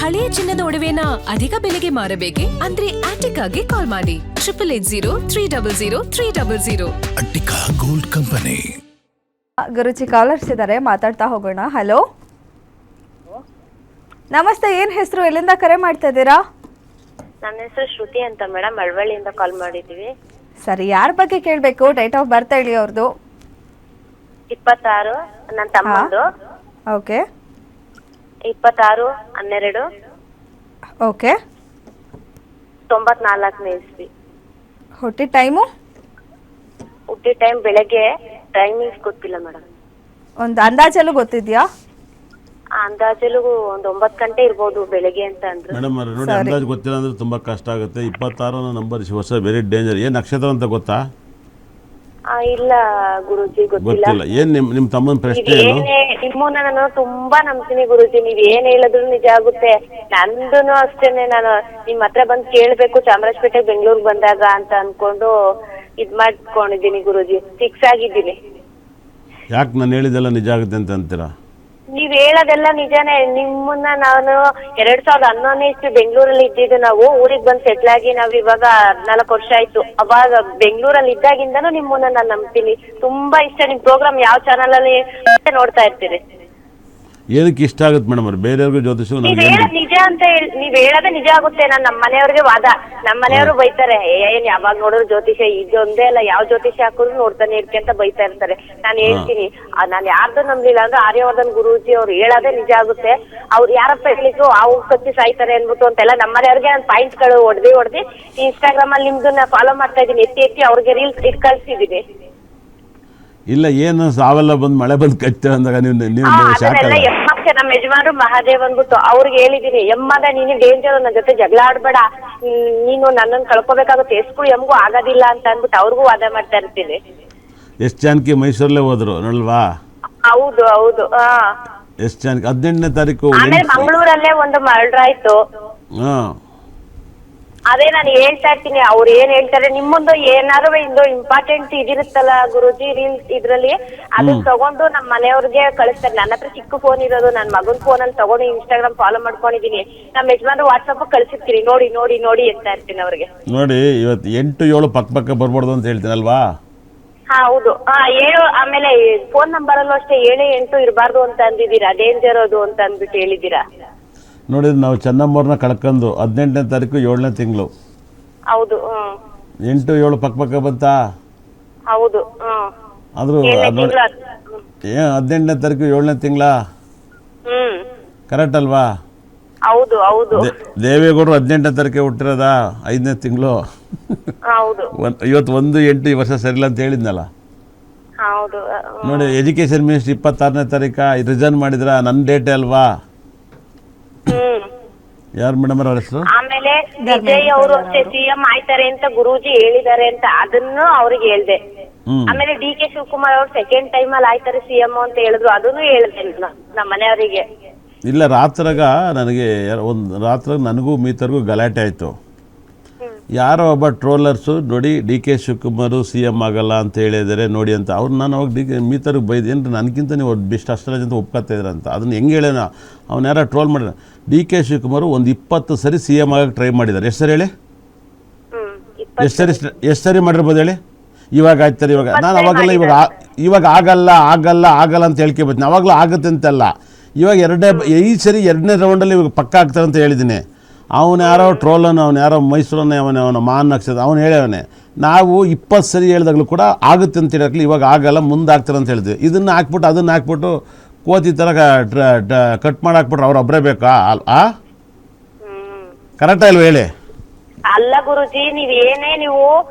ಹಳೆಯ ಚಿನ್ನದ ಒಡವೆನ ಅಧಿಕ ಬೆಲೆಗೆ ಮಾರಬೇಕೆ ಅಂದ್ರೆ ಆಟಿಕಾಗೆ ಕಾಲ್ ಮಾಡಿ 8880 ಅಟ್ಟಿಕಾ ಗೋಲ್ಡ್ ಕಂಪನಿ. ಗುರುಜಿ ಕಾಲರ್ಸ್ ಇದ್ದಾರೆ, ಮಾತಾಡ್ತಾ ಹೋಗೋಣ. ಹಲೋ, ನಮಸ್ತೆ. ಏನ್ ಹೆಸರು, ಎಲ್ಲಿಂದ ಕರೆ ಮಾಡ್ತಾ ಇದ್ದೀರಾ? ನನ್ನ ಹೆಸರು ಶ್ರುತಿ ಅಂತ ಮೇಡಮ್, ಮಳವಳ್ಳಿಯಿಂದ ಕಾಲ್ ಮಾಡಿದ್ದೀವಿ. ಸರಿ, ಯಾರ ಬಗ್ಗೆ ಕೇಳಬೇಕು? ಡೇಟ್ ಆಫ್ ಬರ್ತ್ ಹೇಳಿ ಅವ್ರದ್ದು. 26 ನನ್ನ ತಮ್ಮಂದು. ಓಕೆ. 26/12 ಓಕೆ. 94ನೇ ಇಸ್ವಿ. ಹುಟ್ಟಿದ ಟೈಮು? ಹುಟ್ಟಿದ ಟೈಮ್ ಬೆಳಗ್ಗೆ, ಟೈಮಿಂಗ್ಸ್ ಗೊತ್ತಿಲ್ಲ ಮೇಡಮ್. ಒಂದು ಅಂದಾಜಲ್ಲೂ ಗೊತ್ತಿದ್ಯಾ? ಅಂದಾಜಲು ಒಂದು 9 ಗಂಟೆ ಇರ್ಬೋದು ಬೆಳಗ್ಗೆ ಅಂತ ಅಂದ್ರು. ಮೇಡಮ್ ನೋಡಿ, ಅಂದಾಜು ಗೊತ್ತಿಲ್ಲ ಅಂದ್ರೆ ತುಂಬಾ ಕಷ್ಟ ಆಗುತ್ತೆ. 26 ನಂಬರ್ ವರ್ಷ ವೆರಿ ಡೇಂಜರ್. ಏನ್ ನಕ್ಷತ್ರ ಅಂತ ಗೊತ್ತಾ? ಇಲ್ಲ ಗುರುಜಿ, ಗೊತ್ತಿಲ್ಲ. ಏನ್ ನಿಮ್ ತಮ್ಮನ ಪ್ರಶ್ನೆ ಏನು? ನಿಮ್ಮನ್ನ ನಾನು ತುಂಬಾ ನಂಬ್ತೀನಿ ಗುರುಜಿ, ನೀವ್ ಏನ್ ಹೇಳಿದ್ರು ನಿಜ ಆಗುತ್ತೆ. ನಂದೂನು ಅಷ್ಟೇನೆ, ನಾನು ನಿಮ್ ಹತ್ರ ಬಂದ್ ಕೇಳ್ಬೇಕು ಚಾಮರಾಜಪೇಟೆ ಬೆಂಗಳೂರು ಬಂದಾಗ ಅಂತ ಅನ್ಕೊಂಡು ಇದ್ ಮಾಡ್ಕೊಂಡಿದ್ದೀನಿ ಗುರುಜಿ. ಫಿಕ್ಸ್ ಆಗಿದ್ದೀನಿ. ಯಾಕೆ ನಾನು ಹೇಳಿದೆಲ್ಲ ನಿಜ ಆಗುತ್ತೆ ಅಂತ ಅಂತೀರಾ? ನೀವ್ ಹೇಳೋದೆಲ್ಲ ನಿಜಾನೇ. ನಿಮ್ಮನ್ನ ನಾನು 2011ನೇ ಇಷ್ಟು ಬೆಂಗಳೂರಲ್ಲಿ ಇದ್ದಿದ್ದು. ನಾವು ಊರಿಗೆ ಬಂದು ಸೆಟ್ಲ್ ಆಗಿ ನಾವ್ ಇವಾಗ 14 ವರ್ಷ ಆಯ್ತು. ಅವಾಗ ಬೆಂಗಳೂರಲ್ಲಿ ಇದ್ದಾಗಿಂದನೂ ನಿಮ್ಮನ್ನ ನಾನು ನಂಬ್ತೀನಿ. ತುಂಬಾ ಇಷ್ಟ ನಿಮ್ ಪ್ರೋಗ್ರಾಮ್. ಯಾವ ಚಾನಲ್ ಅಲ್ಲಿ ನೋಡ್ತಾ ಇರ್ತೀರಿ. ಏನಕ್ಕೆ ಇಷ್ಟ ಆಗುತ್ತೆ ಮೇಡಮ್? ಅವ್ರು ಬೇರೆಯವ್ರಿಗೂ ಜ್ಯೋತಿಷ ನೀವ್ ಹೇಳೋದ್ ನಿಜ ಅಂತ ನೀವ್ ಹೇಳೋದೇ ನಿಜ ಆಗುತ್ತೆ. ನಾನ್ ನಮ್ಮ ಮನೆಯವ್ರಿಗೆ ವಾದ, ನಮ್ಮ ಮನೆಯವರು ಬೈತಾರೆ, ಏನ್ ಯಾವಾಗ ನೋಡಿದ್ರು ಜ್ಯೋತಿಷ, ಇದೊಂದೇ ಅಲ್ಲ ಯಾವ ಜ್ಯೋತಿಷ ಹಾಕಿದ್ರು ನೋಡ್ತಾನೆ ಇರ್ಕೆ ಅಂತ ಬೈತಾ ಇರ್ತಾರೆ. ನಾನು ಹೇಳ್ತೀನಿ, ನಾನ್ ಯಾರ್ದು ನಂಬಿಲ್ಲ ಅಂದ್ರೆ ಆರ್ಯವರ್ಧನ್ ಗುರೂಜಿ ಅವ್ರು ಹೇಳೋದೇ ನಿಜ ಆಗುತ್ತೆ. ಅವ್ರು ಯಾರಪ್ಪ ಹೇಳಿದ್ರು ಅವ್ರು ಕಚ್ಚಿ ಸಾಯ್ತಾರೆ ಅನ್ಬಿಟ್ಟು ಅಂತೆಲ್ಲ ನಮ್ಮ ಮನೆಯವ್ರಿಗೆ ನಾನು ಪಾಯಿಂಟ್ಸ್ ಗಳು ಹೊಡೆದಿ ಇನ್ಸ್ಟಾಗ್ರಾಮ್ ಅಲ್ಲಿ ನಿಮ್ದನ್ನ ಫಾಲೋ ಮಾಡ್ತಾ ಇದೀನಿ. ಎತ್ತಿ ಅವ್ರಿಗೆ ರೀಲ್ಸ್ ಇಟ್ ಕಳ್ಸಿದೀನಿ. ಇಲ್ಲ, ಏನು ಸಾವೆಲ್ಲ ಬಂದು ಮಳೆ ಬಂದು ಕಟ್ತೇವೆ ಅಂದಾಗ ನೀವು ನಮ್ಮ ಯಜಮಾನ್ರು ಮಹಾದೇವ್ ಅಂದ್ಬಿಟ್ಟು ಅವ್ರಿಗೆ ಹೇಳಿದೀನಿ, ಎಮ್ಮಗ ನೀನು ಡೇಂಜರ್, ನನ್ನ ಜೊತೆ ಜಗಳ ಆಡ್ಬೇಡ, ನೀನು ನನ್ನನ್ನು ಕಳ್ಕೊಬೇಕಾಗುತ್ತೆ, ಎಸ್ಗೂ ಎಮ್ಗೂ ಆಗೋದಿಲ್ಲ ಅಂತ ಅಂದ್ಬಿಟ್ಟು ಅವ್ರಿಗೂ ವಾದ ಮಾಡ್ತಾ ಇರ್ತೀನಿ. ಎಸ್ ಜಾನಕಿ ಮೈಸೂರಲ್ಲೇ ಹೋದ್ರು ನೋಡಲ್ವಾ? ಹೌದು ಹೌದು. ಎಸ್ ಜಾನಕಿ 18ನೇ ತಾರೀಕು. ಆಮೇಲೆ ಮಂಗಳೂರಲ್ಲೇ ಒಂದು ಮರ್ಡರ್ ಆಯ್ತು. ಅದೇ ನಾನು ಹೇಳ್ತಾ ಇರ್ತೀನಿ, ಅವ್ರು ಏನ್ ಹೇಳ್ತಾರೆ ನಿಮ್ಮೊಂದು ಏನಾರು ಇಂದು ಇಂಪಾರ್ಟೆಂಟ್ ಇದಿರುತ್ತಲ್ಲ ಗುರುಜಿ ರೀಲ್ಸ್ ಇದ್ರಲ್ಲಿ, ಅದನ್ನ ತಗೊಂಡು ನಮ್ಮ ಮನೆಯವ್ರಿಗೆ ಕಳಿಸ್ತಾರೆ. ನನ್ನ ಹತ್ರ ಚಿಕ್ಕ ಫೋನ್ ಇರೋದು, ನನ್ನ ಮಗನ್ ಫೋನ್ ಅಲ್ಲಿ ತಗೊಂಡು ಇನ್ಸ್ಟಾಗ್ರಾಮ್ ಫಾಲೋ ಮಾಡ್ಕೊಂಡಿದೀನಿ. ನಮ್ಮ ಯಜಮಾನ್ರು ವಾಟ್ಸಪ್ ಕಳಿಸಿರ್ತೀನಿ, ನೋಡಿ ನೋಡಿ ನೋಡಿ ಅಂತ ಇರ್ತೀನಿ ಅವ್ರಿಗೆ. ನೋಡಿ, ಇವತ್ತು 8-7 ಪಕ್ಕ ಬರ್ಬಾರ್ದು ಅಂತ ಹೇಳ್ತೀನಲ್ವಾ? ಹೌದು. 7 ಆಮೇಲೆ ಫೋನ್ ನಂಬರ್ ಅಲ್ಲೂ ಅಷ್ಟೇ 7-8 ಇರಬಾರ್ದು ಅಂತ ಅಂದಿದ್ದೀರಾ, ಡೇಂಜರ್ ಅದು ಅಂತ ಅಂದ್ಬಿಟ್ಟು ಹೇಳಿದ್ದೀರಾ. ನೋಡಿ, ನಾವು ಚೆನ್ನಮ್ಮವ್ರನ್ನ ಕಳ್ಕೊಂಡು 18ನೇ ತಾರೀಕು 7ನೇ ತಿಂಗಳು. ಹೌದು. 8-7 ಪಕ್ಕ ಬಂತಾ? ಹೌದು. ಆದ್ರೂ ನೋಡಿ, 18ನೇ ತಾರೀಕು 7ನೇ ತಿಂಗಳ ಕರೆಕ್ಟ್ ಅಲ್ವಾ? ಹೌದು ಹೌದು. ದೇವೇಗೌಡರು 18ನೇ ತಾರೀಕೆ ಹುಟ್ಟಿರೋದಾ? 5ನೇ ತಿಂಗಳು. ಹೌದು. ಇವತ್ತು 1-8 ಈ ವರ್ಷ ಸರಿಲ್ಲ ಅಂತ ಹೇಳಿದ್ನಲ್ಲ. ಹೌದು. ನೋಡಿ, ಎಜುಕೇಶನ್ ಮಿನಿಸ್ಟರ್ 26ನೇ ತಾರೀಕ ರಿಸೈನ್ ಮಾಡಿದ್ರ, ನನ್ನ ಡೇಟೇ ಅಲ್ವಾ? ಯಾರು ಮೇಡಮ್ ಅವ್ರ ಹೆಸರು? ಆಮೇಲೆ ವಿಜಯ್ ಅವರು ಅಷ್ಟೇ ಸಿಎಂ ಆಯ್ತಾರೆ ಅಂತ ಗುರೂಜಿ ಹೇಳಿದ್ದಾರೆ ಅಂತ ಅದನ್ನು ಅವ್ರಿಗೆ ಹೇಳ್ದೆ. ಆಮೇಲೆ DK ಶಿವಕುಮಾರ್ ಅವ್ರು ಸೆಕೆಂಡ್ ಟೈಮ್ ಅಲ್ಲಿ ಆಯ್ತಾರೆ ಸಿಎಂ ಅಂತ ಹೇಳಿದ್ರು, ಅದನ್ನು ಹೇಳ್ದೆ ನಮ್ಮ ಮನೆಯವರಿಗೆ. ಇಲ್ಲ, ರಾತ್ರಾಗ ನನಗೂ ಮೀತರ್ಗೂ ಗಲಾಟೆ ಆಯ್ತು. ಯಾರೋ ಒಬ್ಬ ಟ್ರೋಲರ್ಸು ನೋಡಿ DK ಶಿವಕುಮಾರ್ CM ಆಗಲ್ಲ ಅಂತ ಹೇಳಿದ್ದಾರೆ ನೋಡಿ ಅಂತ. ಅವ್ರು ನಾನು ಅವಾಗ ಮೀತರ್ಗೆ ಬೈದು, ಏನು ನನಗಿಂತ ನೀವು ಬೆಸ್ಟ್ ಅಷ್ಟರಾಜ್ ಅಂತ ಒಪ್ಕೊತಾ ಇದ್ರ ಅಂತ. ಅದನ್ನು ಹೆಂಗೆ ಹೇಳೋಣ? ಅವ್ನು ಯಾರೋ ಟ್ರೋಲ್ ಮಾಡಿದ. DK ಶಿವಕುಮಾರ್ ಒಂದು 20 ಸರಿ CM ಆಗಕ್ಕೆ ಟ್ರೈ ಮಾಡಿದ್ದಾರೆ. ಎಷ್ಟು ಸರಿ ಹೇಳಿ? ಎಷ್ಟು ಸರಿ ಮಾಡಿರ್ಬೋದು ಹೇಳಿ? ಇವಾಗ ಆಯ್ತಾರೆ. ಇವಾಗ ನಾನು ಅವಾಗೆಲ್ಲ ಇವಾಗ ಆಗಲ್ಲ ಅಂತ ಹೇಳ್ಕೊಬತ್ತೀನಿ. ಅವಾಗಲೂ ಆಗುತ್ತೆ ಅಂತಲ್ಲ. ಇವಾಗ 5 ಸರಿ 2ನೇ ರೌಂಡಲ್ಲಿ ಇವಾಗ ಪಕ್ಕ ಆಗ್ತಾರೆ ಅಂತ ಹೇಳಿದ್ದೀನಿ. ಅವನು ಯಾರೋ ಟ್ರೋಲನ್ನು, ಅವನು ಯಾರೋ ಮೈಸೂರನ್ನೇ ಅವನ ಮಾನ್ ನಕ್ಷತ್ರ ಅವನು ಹೇಳವನೇ. ನಾವು 20 ಸರಿ ಹೇಳಿದಾಗಲೂ ಕೂಡ ಆಗುತ್ತೆ ಅಂತ ಹೇಳಕ್ಕೆ ಇವಾಗ ಆಗಲ್ಲ, ಮುಂದೆ ಆಗ್ತಾರೆ ಅಂತ ಹೇಳ್ತೀವಿ. ಇದನ್ನು ಹಾಕ್ಬಿಟ್ಟು ಅದನ್ನು ಹಾಕ್ಬಿಟ್ಟು ಕೋತಿ ಥರ ಕಟ್ ಮಾಡಿ ಹಾಕ್ಬಿಟ್ರೆ ಅವ್ರೊಬ್ಬರೇ ಬೇಕಾ? ಕರೆಕ್ಟಾ ಇಲ್ವ ಹೇಳಿ? ಅಲ್ಲ ಗುರುಜಿ, ನೀವ್ ಏನೇ ನೀವು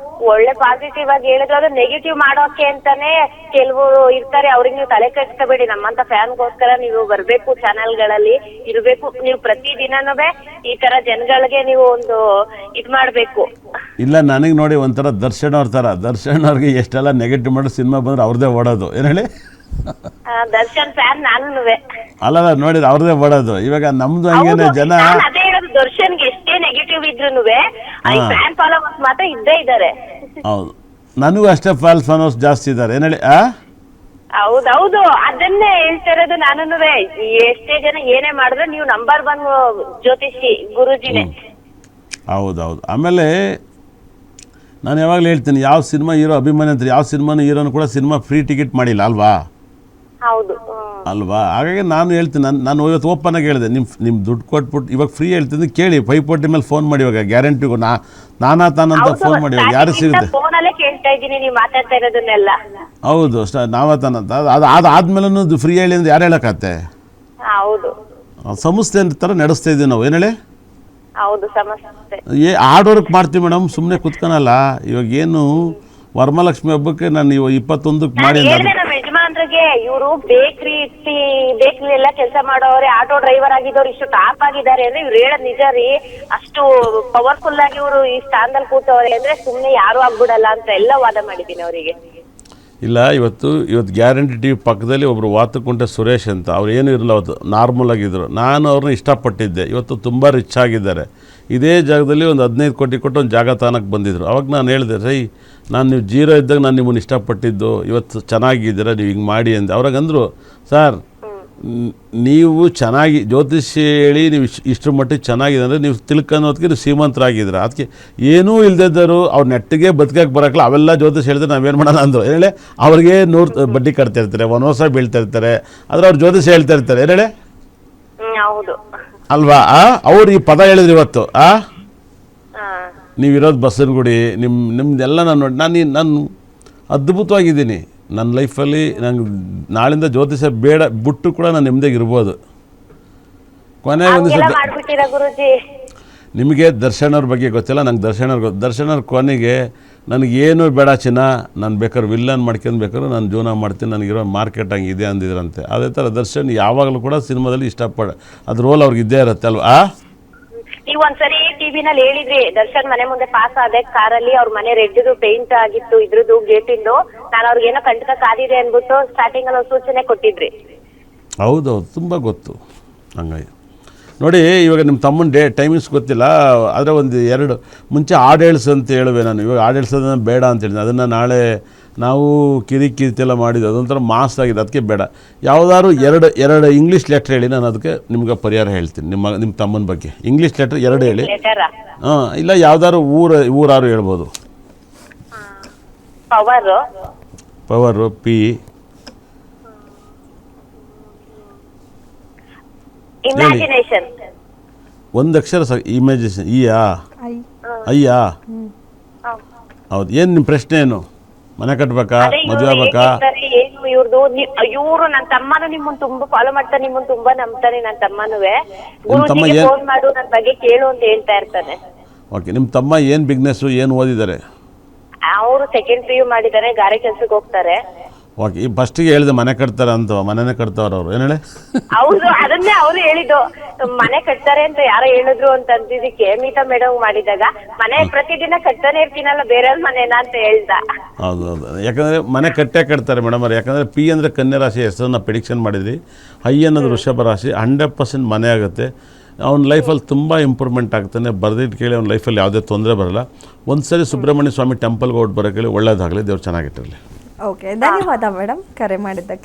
ಒಳ್ಳೆ ಪಾಸಿಟಿವ್ ಆಗಿ ಹೇಳಿದ್ರು ಅದು ನೆಗೆಟಿವ್ ಮಾಡೋಕೆ ಅಂತಾನೆ ಕೆಲವರು ಇರ್ತಾರೆ. ಅವ್ರಿಗೆ ನೀವು ತಲೆ ಕೆಡಿಸ್ಕೋಬೇಡಿ. ನಮ್ಮಂತ ಫ್ಯಾನ್ಗೋಸ್ಕರ ನೀವು ಬರ್ಬೇಕು, ಚಾನೆಲ್ಗಳಲ್ಲಿ ಇರ್ಬೇಕು. ನೀವು ಪ್ರತಿ ದಿನನೂ ಈ ತರ ಜನಗಳಿಗೆ ನೀವು ಒಂದು ಇದ್ ಮಾಡ್ಬೇಕು. ಇಲ್ಲ, ನನಗೆ ನೋಡಿ ಒಂಥರ ದರ್ಶನ್ ಅವ್ರ ಥರ. ದರ್ಶನ್ ಅವ್ರಿಗೆ ಎಷ್ಟೆಲ್ಲ ನೆಗೆಟಿವ್ ಮಾಡೋ ಸಿನಿಮಾ ಬಂದ್ರೆ ಅವ್ರದ್ದೇ ಓಡೋದು. ಏನು ಹೇಳಿ? ದರ್ಶನ್ ಫ್ಯಾನ್ ನಾನು. ಅಲ್ಲ, ನೋಡಿದ್ರೆ ಅವ್ರದ್ದೇ ಓಡೋದು. ಇವಾಗ ನಮ್ದು ಹಂಗೇನೆ ಜನ. ಅದೇ ಹೇಳೋದು, ದರ್ಶನ್ಗೆ ಎಷ್ಟೇ ನೆಗೆಟಿವ್ ಇದ್ರು ಫ್ಯಾನ್ ಫಾಲೋವರ್ಸ್ ಮಾತ್ರ ಇದ್ದೇ ಇದ್ದಾರೆ. ಹೌದು, ನನಗೂ ಅಷ್ಟೇ ಫ್ಯಾನ್ ಫಾಲೋವರ್ಸ್ ಜಾಸ್ತಿ ಇದ್ದಾರೆ. ಏನು ಹೇಳಿ? ಹೌದೌದು ಅದನ್ನೇ ಹೇಳ್ತಾ ಇರೋದು ನಾನು. ಎಷ್ಟೇ ಜನ ಏನೇ ಮಾಡಿದ್ರು ನೀವು ನಂಬರ್ 1 ಜ್ಯೋತಿಷಿ ಗುರುಜಿನೇ. ಹೌದೌದು. ಆಮೇಲೆ ನಾನು ಯಾವಾಗಲೂ ಹೇಳ್ತೀನಿ, ಯಾವ ಸಿನಿಮಾ ಹೀರೋ ಅಭಿಮಾನಿ ಅಂತ ಯಾವ ಸಿನಿಮಾನ ಹೀರೋನು ಕೂಡ ಸಿನಿಮಾ ಫ್ರೀ ಟಿಕೆಟ್ ಮಾಡಿಲ್ಲ ಅಲ್ವಾ? ಹೌದು. ಅಲ್ವಾ? ಹಾಗಾಗಿ ನಾನು ಹೇಳ್ತೀನಿ, ನಾನು ಇವತ್ತು ಓಪನಾಗಿ ಹೇಳಿದೆ, ನಿಮ್ಮ ದುಡ್ಡು ಕೊಟ್ಬಿಟ್ಟು ಇವಾಗ ಫ್ರೀ ಹೇಳ್ತೀನಿ ಕೇಳಿ, 540 ಮೇಲೆ ಫೋನ್ ಮಾಡಿ ಇವಾಗ ಗ್ಯಾರಂಟಿಗೂ ನಾನಾ ತಾನಂತ ಫೋನ್ ಮಾಡಿ ಇವಾಗ ಯಾರು ಸಿಗುತ್ತೆ ಫೋನಲ್ಲೇ ಕೇಳ್ತಾ ಇದ್ದೀನಿ ನೀವು ಮಾತಾಡ್ತಾ ಇರೋದನ್ನೆಲ್ಲ. ಹೌದು ನಾವಾ ತಾನಂತ ಅದು ಆದ್ಮೇಲೂ ಫ್ರೀ ಹೇಳಿ ಅಂದ್ರೆ ಯಾರು ಹೇಳಕತ್ತೆ? ಹೌದು ಸಂಸ್ಥೆ ಥರ ನಡೆಸ್ತಾ ಇದ್ದೀವಿ ನಾವು. ಏನು ಹೇಳಿ? ಹೌದು ಸಮಸ್ಯೆ. ಹಾರ್ಡ್ ವರ್ಕ್ ಮಾಡ್ತೀವಿ ಮೇಡಮ್, ಸುಮ್ಮನೆ ಕುತ್ಕೊಳಲ್ಲ. ಇವಾಗ ಏನು ವರಮಹಾಲಕ್ಷ್ಮಿ ಹಬ್ಬಕ್ಕೆ ನಾನು ಇವಾಗ 21ಕ್ಕೆ ಮಾಡಿ ಹೇಳಿದೆ ನಮ್ಮ ಯಜಮಾನ್ರಿಗೆ, ಇವರು ಬೇಕ್ರಿ ಎಲ್ಲ ಕೆಲಸ ಮಾಡೋರೆ, ಆಟೋ ಡ್ರೈವರ್ ಆಗಿದ್ದವ್ರು ಇಷ್ಟು ಟಾಪ್ ಆಗಿದ್ದಾರೆ ಅಂದ್ರೆ ಇವ್ರು ಹೇಳೋದ್ ನಿಜ ರೀ. ಅಷ್ಟು ಪವರ್ಫುಲ್ ಆಗಿ ಇವರು ಈ ಸ್ಥಾನದಲ್ಲಿ ಕೂತವ್ರೆ ಅಂದ್ರೆ ಸುಮ್ನೆ ಯಾರು ಆಗ್ಬಿಡಲ್ಲ ಅಂತ ಎಲ್ಲ ವಾದ ಮಾಡಿದ್ದೀನಿ ಅವರಿಗೆ. ಇಲ್ಲ, ಇವತ್ತು ಗ್ಯಾರಂಟಿ ಟಿ ವಿ ಪಕ್ಕದಲ್ಲಿ ಒಬ್ಬರು ವಾತುಕುಂಟೆ ಸುರೇಶ್ ಅಂತ, ಅವ್ರು ಏನೂ ಇರಲ್ಲ, ಅವತ್ತು ನಾರ್ಮಲ್ ಆಗಿದ್ದರು. ನಾನು ಅವ್ರನ್ನ ಇಷ್ಟಪಟ್ಟಿದ್ದೆ. ಇವತ್ತು ತುಂಬ ರಿಚ್ ಆಗಿದ್ದಾರೆ. ಇದೇ ಜಾಗದಲ್ಲಿ ಒಂದು 15 ಕೋಟಿ ಕೊಟ್ಟು ಒಂದು ಜಾಗ ತಾನಕ್ಕೆ ಬಂದಿದ್ರು. ಅವಾಗ ನಾನು ಹೇಳಿದೆ, ರೈ ನಾನು ನೀವು ಜೀರೋ ಇದ್ದಾಗ ನಾನು ನಿಮ್ಮನ್ನು ಇಷ್ಟಪಟ್ಟಿದ್ದು, ಇವತ್ತು ಚೆನ್ನಾಗಿದ್ದೀರ, ನೀವು ಹಿಂಗೆ ಮಾಡಿ ಅಂದೆ. ಅವ್ರಾಗಂದರು, ಸರ್ ನೀವು ಚೆನ್ನಾಗಿ ಜ್ಯೋತಿಷ್ಯ ಹೇಳಿ ನೀವು ಇಷ್ಟರ ಮಟ್ಟಿಗೆ ಚೆನ್ನಾಗಿದೆ ಅಂದರೆ ನೀವು ತಿಳ್ಕೊಳೋದಕ್ಕೆ ನೀವು ಶ್ರೀಮಂತರಾಗಿದ್ದೀರ. ಅದಕ್ಕೆ ಏನೂ ಇಲ್ಲದಿದ್ದರು ಅವ್ರು ನೆಟ್ಟಿಗೆ ಬದುಕಕ್ಕೆ ಬರೋಕ್ಕಲ್ಲ, ಅವೆಲ್ಲ ಜ್ಯೋತಿಷ್ ಹೇಳಿದ್ರೆ ನಾವೇನು ಮಾಡೋಣ ಅಂದರು. ಹೇಳಿ, ಅವ್ರಿಗೆ 100 ಬಡ್ಡಿ ಕಟ್ತಾ ಇರ್ತಾರೆ, ವನವಾಸ ಬೀಳ್ತಾ ಇರ್ತಾರೆ, ಆದರೆ ಅವ್ರು ಜ್ಯೋತಿಷ್ ಹೇಳ್ತಾ ಇರ್ತಾರೆ. ಏನು ಹೇಳಿ? ಹೌದು ಅಲ್ವಾ? ಅವ್ರು ಈ ಪದ ಹೇಳಿದ್ರು ಇವತ್ತು. ನೀವಿರೋದು ಬಸವನಗುಡಿ, ನಿಮ್ದೆಲ್ಲ ನಾನು ಅದ್ಭುತವಾಗಿದ್ದೀನಿ. ನನ್ನ ಲೈಫಲ್ಲಿ ನಂಗೆ ನಾಳಿಂದ ಜ್ಯೋತಿಷ ಬೇಡ ಬಿಟ್ಟು ಕೂಡ ನಾನು ನೆಮ್ಮದಿಯಾಗಿ ಇರ್ಬೋದು. ಕೊನೆಗೆ ಒಂದು ಗುರುಜಿ ನಿಮಗೆ ದರ್ಶನವ್ರ ಬಗ್ಗೆ ಗೊತ್ತಿಲ್ಲ, ನಂಗೆ ದರ್ಶನವ್ರ ಕೊನೆಗೆ ನನಗೇನು ಬೇಡ ಚಿನ್ನ, ನಾನು ಬೇಕಾದ್ರೆ ವಿಲ್ಲನ್ ಮಾಡ್ಕೊಂಡು ಬೇಕಾದ್ರೆ ನಾನು ಜೀವನ ಮಾಡ್ತೀನಿ, ನನಗಿರೋ ಮಾರ್ಕೆಟ್ ಹಂಗೆ ಇದೆ ಅಂದಿದ್ರಂತೆ. ಅದೇ ಥರ ದರ್ಶನ್ ಯಾವಾಗಲೂ ಕೂಡ ಸಿನಿಮಾದಲ್ಲಿ ಅದು ರೋಲ್ ಅವ್ರಿಗೆ ಇದ್ದೇ ಇರುತ್ತೆ ಅಲ್ವಾ? ನೀವು ಒಂದ್ಸರಿ ಟಿವಿನಲ್ಲಿ ಹೇಳಿದ್ರಿ, ದರ್ಶನ್ ಮನೆ ಮುಂದೆ ಪಾಸ್ ಆದೆ ಕಾರಲ್ಲಿ, ಅವ್ರ ಮನೆ ರೆಡ್ ಪೇಂಟ್ ಆಗಿತ್ತು ಇದ್ರದ್ದು ಗೇಟಿಂದು, ನಾನು ಅವ್ರಿಗೇನೋ ಕಂಟಕ ಕಾದಿದೆ ಅಂದ್ಬಿಟ್ಟು ಸ್ಟಾರ್ಟಿಂಗ್ ಅಲ್ಲಿ ಸೂಚನೆ ಕೊಟ್ಟಿದ್ರಿ. ಹೌದೌದು, ತುಂಬ ಗೊತ್ತು. ಹಂಗಾಗಿ ನೋಡಿ, ಇವಾಗ ನಿಮ್ಮ ತಮ್ಮನ ಟೈಮಿಂಗ್ಸ್ ಗೊತ್ತಿಲ್ಲ, ಆದರೆ ಒಂದು 2 ಮುಂಚೆ ಆಡಳಿಸ ಅಂತ ಹೇಳುವೆ ನಾನು. ಇವಾಗ ಆಡಳಿಸೋದನ್ನು ಬೇಡ ಅಂತ ಹೇಳಿದೆ. ಅದನ್ನು ನಾಳೆ ನಾವು ಕಿರಿತೆಲ್ಲ ಮಾಡಿದ್ದು, ಅದೊಂಥರ ಮಾಸ್ ಆಗಿದೆ, ಅದಕ್ಕೆ ಬೇಡ. ಯಾವುದಾದ್ರು ಎರಡು ಇಂಗ್ಲೀಷ್ ಲೆಟ್ರ್ ಹೇಳಿ, ನಾನು ಅದಕ್ಕೆ ನಿಮ್ಗೆ ಪರಿಹಾರ ಹೇಳ್ತೀನಿ. ನಿಮ್ಮ ತಮ್ಮನ ಬಗ್ಗೆ ಇಂಗ್ಲೀಷ್ ಲೆಟ್ರ್ 2 ಹೇಳಿ. ಇಲ್ಲ ಯಾವ್ದಾದ್ರು ಊರಾರು ಹೇಳ್ಬೋದು. ಪವರು ಪಿ, ಇಮ್ಯಾಜಿನೇಷನ್, ಒಂದು ಅಕ್ಷರ ಸಾಕು. ಇಮ್ಯಾಜಿನೇಷನ್ ಅಯ್ಯಾ. ಹೌದು. ಏನು ನಿಮ್ಮ ಪ್ರಶ್ನೆ ಏನು? ಮನೆ ಕಟ್ಬೇಕಾ, ಮದುವೆ ಆಗ್ಬೇಕಾ? ಇವ್ರು ನನ್ನ ತಮ್ಮನು ನಿಮ್ಮನ್ನ ತುಂಬಾ ಫಾಲೋ ಮಾಡ್ತಾನೆ, ನಿಮ್ಮನ್ನ ತುಂಬಾ ನಂಬ್ತಾನೆ. ನನ್ನ ತಮ್ಮನುವೆ ಗುರುಜಿಗೆ ಫೋನ್ ಮಾಡು, ನನ್ನ ಬಗ್ಗೆ ಕೇಳು ಅಂತ ಹೇಳ್ತಾ ಇರ್ತಾನೆ. ಓಕೆ. ನಿಮ್ಮ ತಮ್ಮ ಏನು ಬಿಸ್ನೆಸ್ಸು, ಏನು ಓದಿದ್ದಾರೆ? ಅವರು 2nd PU ಮಾಡಿದ್ದಾರೆ, ಗಾರೆ ಕೆಲ್ಸಕ್ಕೆ ಹೋಗ್ತಾರೆ. ಓಕೆ. ಈ ಫಸ್ಟಿಗೆ ಹೇಳಿದೆ ಮನೆ ಕಟ್ತಾರೆ ಅಂತ, ಮನೆನೇ ಕಟ್ತಾವ್ರ ಅವರು. ಏನು ಹೇಳಿ? ಹೌದು, ಅದನ್ನೇ ಅವರು ಹೇಳಿದ್ದು. ಮನೆ ಕಟ್ತಾರೆ ಅಂತ ಯಾರೋ ಹೇಳಿದ್ರು ಅಂತ ಅಂದಿದ್ದಕ್ಕೆ ಮೀತಾ ಮೇಡಮ್ ಮಾಡಿದಾಗ, ಮನೆ ಪ್ರತಿದಿನ ಕಟ್ತಾನೆ ಇರ್ತೀನಲ್ಲ ಬೇರೆಯವ್ರ ಮನೇನ ಅಂತ ಹೇಳ್ದ. ಹೌದು. ಯಾಕಂದರೆ ಮನೆ ಕಟ್ತಾರೆ ಮೇಡಮ್ ಅವ್ರು. ಯಾಕಂದರೆ ಪಿ ಅಂದರೆ ಕನ್ಯಾ ರಾಶಿ ಹೆಸರನ್ನ ಪ್ರಿಡಿಕ್ಷನ್ ಮಾಡಿದ್ರಿ. ಐ ಅನ್ನೋದು ವೃಷಭ ರಾಶಿ. 100% ಮನೆ ಆಗುತ್ತೆ. ಅವ್ನ ಲೈಫಲ್ಲಿ ತುಂಬ ಇಂಪ್ರೂವ್ಮೆಂಟ್ ಆಗ್ತಾನೆ. ಬರೆದಿಟ್ಟು ಕೇಳಿ ಅವ್ನ ಲೈಫಲ್ಲಿ ಯಾವುದೇ ತೊಂದರೆ ಬರೋಲ್ಲ. ಒಂದು ಸರಿ ಸುಬ್ರಹ್ಮಣ್ಯ ಸ್ವಾಮಿ ಟೆಂಪಲ್ಗೆ ಹೊಟ್ಟು ಬರೋಕ್ಕೆ ಒಳ್ಳೇದಾಗಲಿ. ದೇವ್ರು ಚೆನ್ನಾಗಿಟ್ಟಿರಲಿ. ಓಕೆ, ಧನ್ಯವಾದ ಮೇಡಮ್ ಕರೆ ಮಾಡಿದ್ದಕ್ಕೆ.